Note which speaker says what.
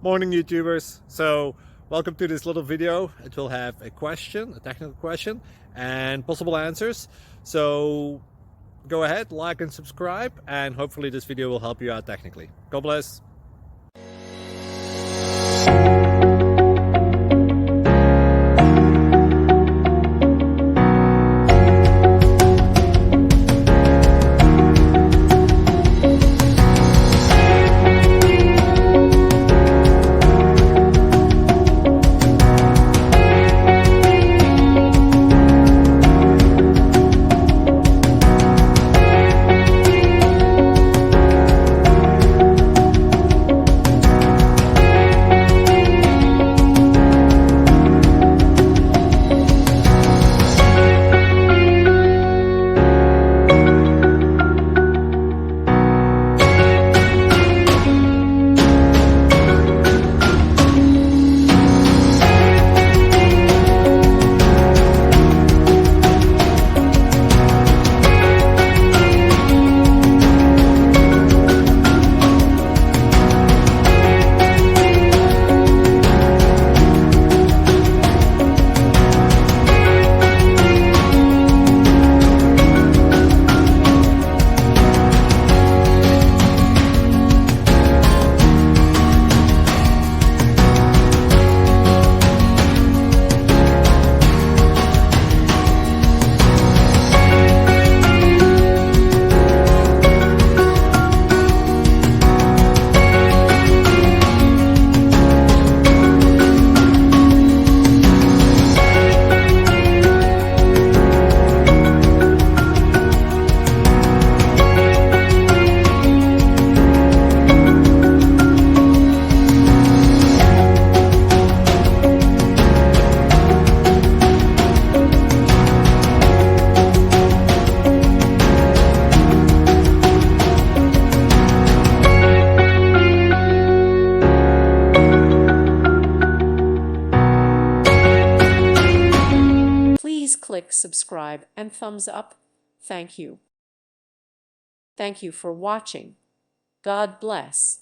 Speaker 1: Morning YouTubers. So welcome to this little video. It will have a question, a technical question, and possible answers. So go ahead, like and subscribe, and hopefully this video will help you out technically. God bless.
Speaker 2: Please click subscribe and thumbs up. Thank you. Thank you for watching. God bless.